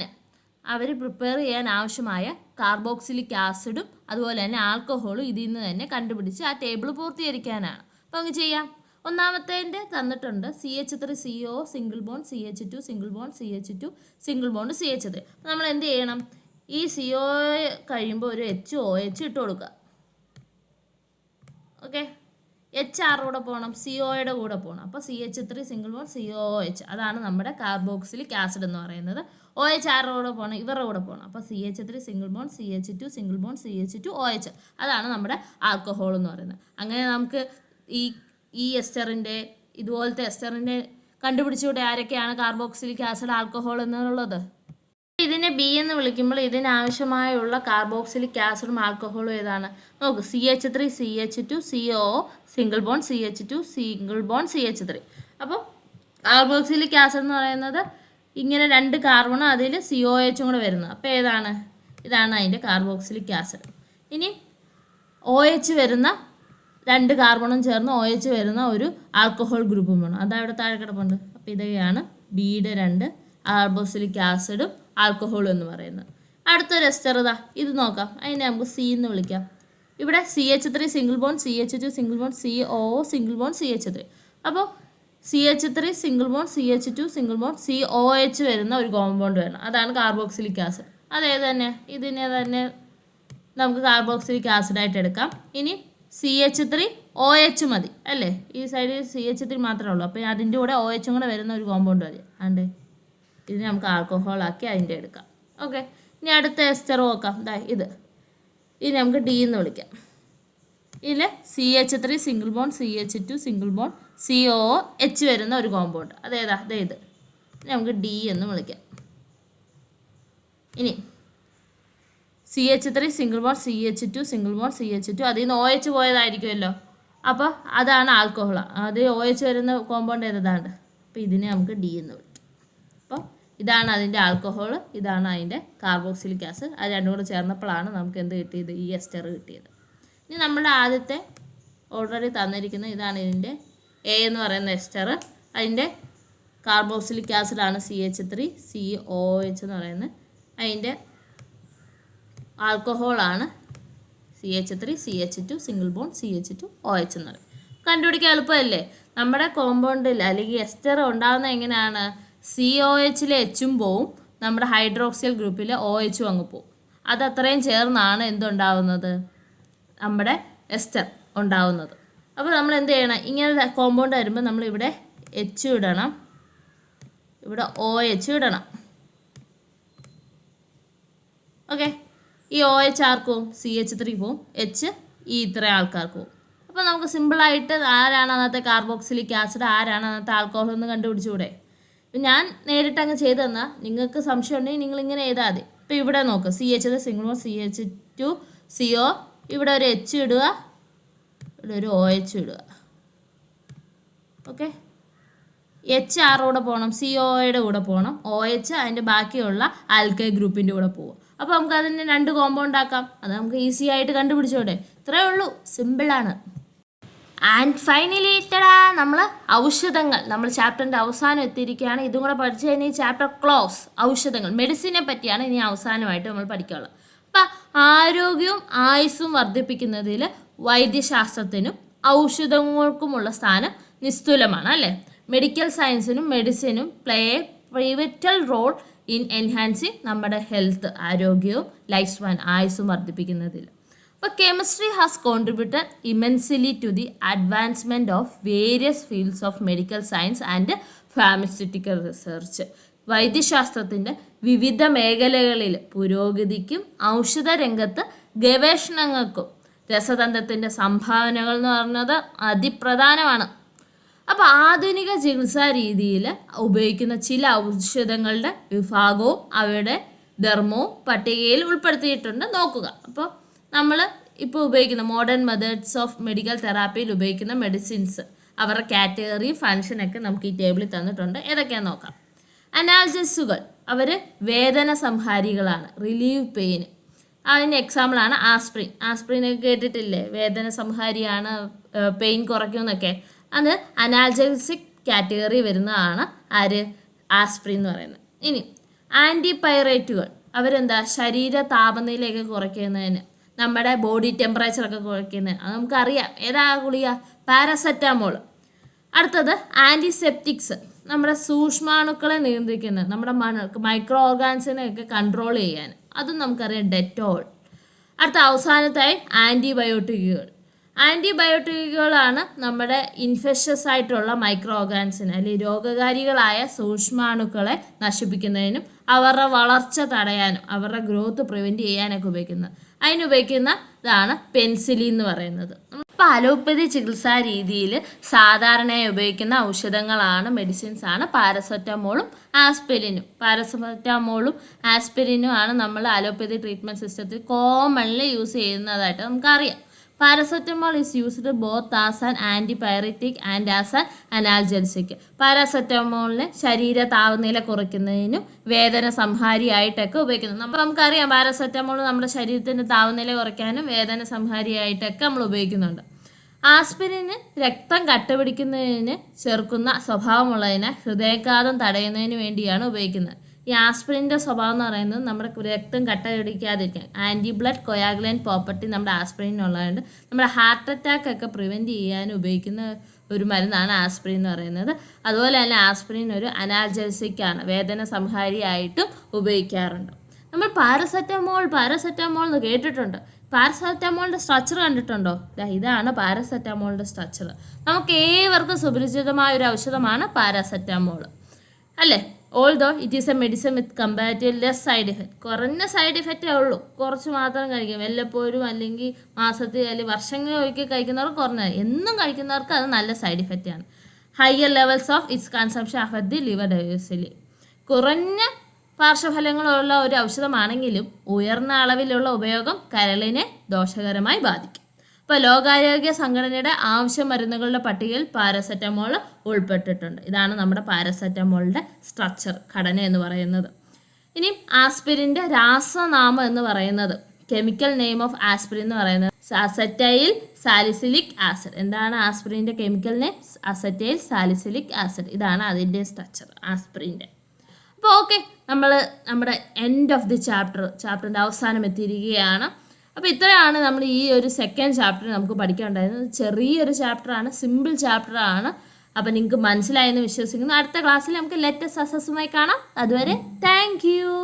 [SPEAKER 1] അവർ പ്രിപ്പയർ ചെയ്യാൻ ആവശ്യമായ കാർബോക്സിലിക് ആസിഡും അതുപോലെ തന്നെ ആൽക്കഹോളും ഇതിൽ നിന്ന് തന്നെ കണ്ടുപിടിച്ച് ആ ടേബിൾ പൂർത്തീകരിക്കാനാണ്. അപ്പോൾ അങ്ങ് ചെയ്യാം. ഒന്നാമത്തേൻ്റെ തന്നിട്ടുണ്ട് CH3CO single bond CH2 single bond CH2 single bond CH3. അപ്പോൾ നമ്മൾ എന്ത് ചെയ്യണം? ഈ CO കഴിയുമ്പോൾ ഒരു HOH ഇട്ട് കൊടുക്കുക. ഓക്കെ, എച്ച് ആറുടെ കൂടെ പോകണം, COയുടെ കൂടെ പോകണം. അപ്പോൾ CH3 സിംഗിൾ ബോണ്ട് COOH, അതാണ് നമ്മുടെ കാർബോക്സിലിക് ആസിഡ് എന്ന് പറയുന്നത്. OH ആറുടെ കൂടെ പോകണം, ഇവരുടെ കൂടെ പോകണം. അപ്പോൾ CH3 single bond CH2 single bond CH2OH, അതാണ് നമ്മുടെ ആൽക്കഹോൾ എന്ന് പറയുന്നത്. അങ്ങനെ നമുക്ക് ഈ എസ്റ്ററിൻ്റെ ഇതുപോലത്തെ എസ്റ്ററിൻ്റെ കണ്ടുപിടിച്ചുകൂടെ ആരൊക്കെയാണ് കാർബോക്സിലിക് ആസിഡ് ആൽക്കഹോൾ എന്നുള്ളത്. ഇതിനെ B എന്ന് വിളിക്കുമ്പോൾ ഇതിനാവശ്യമായുള്ള കാർബോക്സിലിക് ആസിഡും ആൽക്കഹോളും ഏതാണ് നോക്ക്. CH3 CH2 COO single bond CH2 single bond CH3. അപ്പോൾ കാർബോക്സിലിക് ആസിഡ് എന്ന് പറയുന്നത് ഇങ്ങനെ 2 കാർബണും അതിൽ COH കൂടെ വരുന്നത്. അപ്പോൾ ഇതാണ് അതിൻ്റെ കാർബോക്സിലിക് ആസിഡ്. ഇനി OH വരുന്ന 2 കാർബണും ചേർന്ന് OH വരുന്ന ഒരു ആൽക്കഹോൾ ഗ്രൂപ്പും വേണം. അതവിടെ താഴെ കിടപ്പുണ്ട്. അപ്പോൾ ഇതൊക്കെയാണ് Bയുടെ 2 കാർബോക്സിലിക് ആസിഡും ആൽക്കഹോളും എന്ന് പറയുന്നത്. അടുത്തൊരു എസ്റ്റർ ഇത് നോക്കാം. അതിനെ നമുക്ക് C എന്ന് വിളിക്കാം. ഇവിടെ CH3 single bond CH2 single bond COO single bond CH3. അപ്പോൾ CH3 single bond CH2 single bond COH വരുന്ന ഒരു കോമ്പൗണ്ട് വേണം. അതാണ് കാർബോക്സിലിക് ആസിഡ്. അതേത് തന്നെ ഇതിനെ തന്നെ നമുക്ക് കാർബോക്സിലിക് ആസിഡായിട്ട് എടുക്കാം. ഇനി CH3OH മതി അല്ലേ, ഈ സൈഡിൽ CH3 മാത്രമേ ഉള്ളൂ. അപ്പോൾ അതിൻ്റെ കൂടെ OH കൂടെ വരുന്ന ഒരു കോമ്പൗണ്ട് മതി. ആണ്ടേ ഇതിനെ നമുക്ക് ആൽക്കഹോളാക്കി അതിൻ്റെ എടുക്കാം. ഓക്കെ, ഇനി അടുത്ത എസ്റ്റർ നോക്കാം. ഇത് നമുക്ക് D എന്ന് വിളിക്കാം. ഇതിൽ CH3 single bond CH2 single bond COOH വരുന്ന ഒരു കോമ്പൗണ്ട്. ഇത് നമുക്ക് D എന്ന് വിളിക്കാം. ഇനി CH3 single bond CH2 single bond CH2, അതിൽ നിന്ന് OH പോയതായിരിക്കുമല്ലോ. അപ്പോൾ അതാണ് ആൽക്കഹോൾ. അത് OH വരുന്ന കോമ്പൗണ്ട് ഏതാണ്ട്. അപ്പോൾ ഇതിനെ നമുക്ക് D എന്ന് വിളിക്കാം. അപ്പോൾ ഇതാണ് അതിൻ്റെ ആൽക്കഹോൾ, ഇതാണ് അതിൻ്റെ കാർബോക്സിലിക് ആസിഡ്. അത് രണ്ടും കൂടെ ചേർന്നപ്പോഴാണ് നമുക്ക് എന്ത് കിട്ടിയത്, ഈ എസ്റ്റർ കിട്ടിയത്. ഇനി നമ്മുടെ ആദ്യത്തെ ഓൾറെഡി തന്നിരിക്കുന്ന ഇതാണ് ഇതിൻ്റെ A എന്ന് പറയുന്ന എസ്റ്റർ. അതിൻ്റെ കാർബോക്സിലിക് ആസിഡാണ് CH3 COOH എന്ന് പറയുന്നത്. അതിൻ്റെ ആൽക്കഹോളാണ് CH3 CH2 single bond CH2OH എന്ന് പറയും. കണ്ടുപിടിക്കാൻ എളുപ്പമല്ലേ. നമ്മുടെ കോമ്പൗണ്ടിൽ അല്ലെങ്കിൽ എസ്റ്റർ ഉണ്ടാകുന്നത് എങ്ങനെയാണ്, COHലെ Hഉം പോവും, നമ്മുടെ ഹൈഡ്രോക്സിൽ ഗ്രൂപ്പിലെ OHഉം അങ്ങ് പോവും. അത് അത്രയും ചേർന്നാണ് എന്തുണ്ടാവുന്നത്, നമ്മുടെ എസ്റ്റർ ഉണ്ടാവുന്നത്. അപ്പോൾ നമ്മൾ എന്ത് ചെയ്യണം, ഇങ്ങനെ കോമ്പൗണ്ട് വരുമ്പോൾ നമ്മൾ ഇവിടെ H ഇടണം, ഇവിടെ OH ഇടണം. ഓക്കെ, ഈ OH ആർക്ക് പോവും, CH3 പോവും, H ഈ ഇത്രയും ആൾക്കാർക്ക് പോവും. അപ്പോൾ നമുക്ക് സിമ്പിളായിട്ട് ആരാണ് അന്നത്തെ കാർബോക്സിലിക് ആസിഡ്, ആരാണ് അന്നത്തെ ആൽക്കഹോൾ എന്ന് കണ്ടുപിടിച്ചുകൂടെ. ഞാൻ നേരിട്ട് അങ്ങ് ചെയ്തു തന്നാൽ നിങ്ങൾക്ക് സംശയം ഉണ്ടെങ്കിൽ നിങ്ങളിങ്ങനെ എഴുതാൽ മതി. ഇപ്പോൾ ഇവിടെ നോക്ക്, CH3 single bond CH2 CO, ഇവിടെ ഒരു H ഇടുക, ഇവിടെ ഒരു OH ഇടുക. ഓക്കെ, H ആറുടെ പോകണം, COയുടെ കൂടെ പോകണം, OH അതിൻ്റെ ബാക്കിയുള്ള ആൽക്കൈൽ ഗ്രൂപ്പിൻ്റെ കൂടെ പോകും. അപ്പോൾ നമുക്ക് അതിൻ്റെ 2 കോമ്പൗണ്ട് ആക്കാം. അത് നമുക്ക് ഈസി ആയിട്ട് കണ്ടുപിടിച്ചോടെ. ഇത്രയേ ഉള്ളൂ, സിമ്പിളാണ്. ആൻഡ് ഫൈനലി നമ്മൾ ഔഷധങ്ങൾ, നമ്മൾ ചാപ്റ്ററിൻ്റെ അവസാനം എത്തിയിരിക്കുകയാണ്. ഇതും കൂടെ പഠിച്ചു കഴിഞ്ഞാൽ ഈ ചാപ്റ്റർ ക്ലോസ്. ഔഷധങ്ങൾ, മെഡിസിനെ പറ്റിയാണ് ഇനി അവസാനമായിട്ട് നമ്മൾ പഠിക്കാനുള്ളത്. അപ്പം ആരോഗ്യവും ആയുസ്സും വർദ്ധിപ്പിക്കുന്നതിൽ വൈദ്യശാസ്ത്രത്തിനും ഔഷധങ്ങൾക്കുമുള്ള സ്ഥാനം നിസ്തുലമാണ് അല്ലേ. മെഡിക്കൽ സയൻസിനും മെഡിസിനും play a pivotal role in enhancing നമ്മുടെ ഹെൽത്ത്, ആരോഗ്യവും ലൈഫ് സ്പാൻ, ആയുസ്സും വർദ്ധിപ്പിക്കുന്നതിൽ. അപ്പോൾ chemistry has contributed immensely to the advancement of various fields of medical science and pharmaceutical research. വൈദ്യശാസ്ത്രത്തിൻ്റെ വിവിധ മേഖലകളിൽ പുരോഗതിക്കും ഔഷധ രംഗത്ത് ഗവേഷണങ്ങൾക്കും രസതന്ത്രത്തിൻ്റെ സംഭാവനകൾ എന്ന് പറയുന്നത് അതിപ്രധാനമാണ്. അപ്പോൾ ആധുനിക ചികിത്സാ രീതിയിൽ ഉപയോഗിക്കുന്ന ചില ഔഷധങ്ങളുടെ വിഭാഗവും അവയുടെ ധർമ്മവും പട്ടികയിൽ ഉൾപ്പെടുത്തിയിട്ടുണ്ട്. നോക്കുക. അപ്പോൾ നമ്മൾ ഇപ്പോൾ ഉപയോഗിക്കുന്ന മോഡേൺ മെത്തേഡ്സ് ഓഫ് മെഡിക്കൽ തെറാപ്പിയിൽ ഉപയോഗിക്കുന്ന മെഡിസിൻസ്, അവരുടെ കാറ്റഗറി ഫങ്ഷനൊക്കെ നമുക്ക് ഈ ടേബിളിൽ തന്നിട്ടുണ്ട്. ഏതൊക്കെയാണെന്ന് നോക്കാം. അനാൽജസുകൾ, അവർ വേദന സംഹാരികളാണ്, റിലീവ് പെയിൻ. അതിന് എക്സാമ്പിളാണ് ആസ്പ്രിൻ. ആസ്പ്രിനൊക്കെ കേട്ടിട്ടില്ലേ, വേദന സംഹാരിയാണ്, പെയിൻ കുറയ്ക്കുമെന്നൊക്കെ. അത് അനാൽജസിക് കാറ്റഗറി വരുന്നതാണ് ആസ്പ്രിൻ എന്ന് പറയുന്നത്. ഇനി ആൻറ്റിപൈറേറ്റുകൾ, അവരെന്താ ശരീര താപനിലയൊക്കെ കുറയ്ക്കുന്നതിന്, നമ്മുടെ ബോഡി ടെമ്പറേച്ചറൊക്കെ കുറയ്ക്കുന്നതിന്. അത് നമുക്കറിയാം. ഏതാ ഗുളിക, പാരസെറ്റാമോൾ. അടുത്തത് ആൻറ്റിസെപ്റ്റിക്സ്, നമ്മുടെ സൂക്ഷ്മാണുക്കളെ നിയന്ത്രിക്കുന്നത്, നമ്മുടെ മൈക്രോ ഓർഗാൻസിനെയൊക്കെ കൺട്രോൾ ചെയ്യാൻ. അതും നമുക്കറിയാം, ഡെറ്റോൾ. അടുത്ത അവസാനത്തായി ആൻറ്റിബയോട്ടിക്കുകൾ. ആൻറ്റിബയോട്ടിക്കുകളാണ് നമ്മുടെ ഇൻഫെഷ്യസ് ആയിട്ടുള്ള മൈക്രോ ഓർഗാനിസിനെ അല്ലെങ്കിൽ രോഗകാരികളായ സൂക്ഷ്മാണുക്കളെ നശിപ്പിക്കുന്നതിനും അവരുടെ വളർച്ച തടയാനും അവരുടെ ഗ്രോത്ത് പ്രിവെൻറ്റ് ചെയ്യാനൊക്കെ ഉപയോഗിക്കുന്നത്. അതിനുപയോഗിക്കുന്നതാണ് പെൻസിലിൻ എന്ന് പറയുന്നത്. ഇപ്പോൾ അലോപ്പതി ചികിത്സാ രീതിയിൽ സാധാരണയായി ഉപയോഗിക്കുന്ന ഔഷധങ്ങളാണ് മെഡിസിൻസ് ആണ് പാരസെറ്റമോളും ആസ്പിരിനും. പാരസെറ്റമോളും ആസ്പിരിനും ആണ് നമ്മൾ അലോപ്പതി ട്രീറ്റ്മെൻറ്റ് സിസ്റ്റത്തിൽ കോമൺലി യൂസ് ചെയ്യുന്നതായിട്ട് നമുക്കറിയാം. Paracetamol is used both as an antipyretic and as an analgesic. പാരസെറ്റമോളിന് ശരീര താപനില കുറയ്ക്കുന്നതിനും വേദന സംഹാരിയായിട്ടൊക്കെ ഉപയോഗിക്കുന്നത്. നമുക്കറിയാം പാരസെറ്റമോൾ നമ്മുടെ ശരീരത്തിൻ്റെ താപനില കുറയ്ക്കാനും വേദന സംഹാരിയായിട്ടൊക്കെ നമ്മൾ ഉപയോഗിക്കുന്നുണ്ട്. ആസ്പിരിന് രക്തം കട്ടപിടിക്കുന്നതിന് ചെറുക്കുന്ന സ്വഭാവമുള്ളതിനാൽ ഹൃദയാഘാതം തടയുന്നതിന് വേണ്ടിയാണ് ഉപയോഗിക്കുന്നത്. ഈ ആസ്പിരിൻ്റെ സ്വഭാവം എന്ന് പറയുന്നത് നമ്മുടെ രക്തം കട്ട പിടിക്കാതിരിക്കാൻ ആൻറ്റി ബ്ലഡ് കൊയാഗുലൻ്റ് പ്രോപ്പർട്ടി നമ്മുടെ ആസ്പിരിനുള്ളതുകൊണ്ട് നമ്മുടെ ഹാർട്ട് അറ്റാക്ക് ഒക്കെ പ്രിവെൻറ്റ് ചെയ്യാൻ ഉപയോഗിക്കുന്ന ഒരു മരുന്നാണ് ആസ്പിരിൻ എന്ന് പറയുന്നത്. അതുപോലെ തന്നെ ആസ്പിരിൻ ഒരു അനാൽജൽസിക്കാണ്, വേദന സംഹാരിയായിട്ടും ഉപയോഗിക്കാറുണ്ട്. നമ്മൾ പാരസെറ്റമോൾ എന്ന് കേട്ടിട്ടുണ്ട്. പാരസെറ്റമോളിൻ്റെ സ്ട്രക്ചർ കണ്ടിട്ടുണ്ടോ? ഇതാണ് പാരസെറ്റമോളിൻ്റെ സ്ട്രക്ചർ. നമുക്ക് ഏവർക്കും സുപരിചിതമായ ഒരു ഔഷധമാണ് പാരസെറ്റമോൾ അല്ലേ? Although it is A medicine with comparative less side effect. കുറഞ്ഞ സൈഡ് ഇഫക്റ്റേ ഉള്ളൂ, കുറച്ച് മാത്രം കഴിക്കും. വല്ലപ്പോഴും അല്ലെങ്കിൽ മാസത്തിൽ അല്ലെങ്കിൽ വർഷങ്ങളിൽ ഒരിക്കൽ കഴിക്കുന്നവർക്ക് കുറഞ്ഞത്, എന്നും കഴിക്കുന്നവർക്ക് അത് നല്ല സൈഡ് ഇഫക്റ്റാണ്. Higher levels of its consumption affect the liver diversely. കുറഞ്ഞ പാർശ്വഫലങ്ങളുള്ള ഒരു ഔഷധമാണെങ്കിലും ഉയർന്ന അളവിലുള്ള ഉപയോഗം കരളിനെ ദോഷകരമായി ബാധിക്കും. ഇപ്പോൾ ലോകാരോഗ്യ സംഘടനയുടെ ആവശ്യ മരുന്നുകളുടെ പട്ടികയിൽ പാരസെറ്റമോൾ ഉൾപ്പെട്ടിട്ടുണ്ട്. ഇതാണ് നമ്മുടെ പാരസെറ്റമോളിൻ്റെ സ്ട്രക്ചർ, ഘടന എന്ന് പറയുന്നത്. ഇനി ആസ്പിരിൻ്റെ രാസനാമം എന്ന് പറയുന്നത്, കെമിക്കൽ നെയിം ഓഫ് ആസ്പിരിൻ എന്ന് പറയുന്നത് അസറ്റൈൽ സാലിസിലിക് ആസിഡ്. എന്താണ് ആസ്പിരിൻ്റെ chemical name? Acetyl salicylic acid. ഇതാണ് അതിൻ്റെ സ്ട്രക്ചർ ആസ്പിരിൻ്റെ. അപ്പോൾ ഓക്കെ, നമ്മൾ നമ്മുടെ എൻഡ് ഓഫ് ദി ചാപ്റ്ററിൻ്റെ അവസാനം എത്തിയിരിക്കുകയാണ്. അപ്പോൾ ഇത്രയാണ് നമ്മൾ ഈ ഒരു സെക്കൻഡ് ചാപ്റ്റർ നമുക്ക് പഠിക്കാനുണ്ടായിരുന്നത്. ചെറിയൊരു ചാപ്റ്ററാണ്, സിമ്പിൾ ചാപ്റ്ററാണ്. അപ്പോൾ നിങ്ങൾക്ക് മനസ്സിലായെന്ന് വിശ്വസിക്കുന്നു. അടുത്ത ക്ലാസ്സിൽ നമുക്ക് ലെറ്റസ് അസസ്സുമായി കാണാം. അതുവരെ താങ്ക് യു.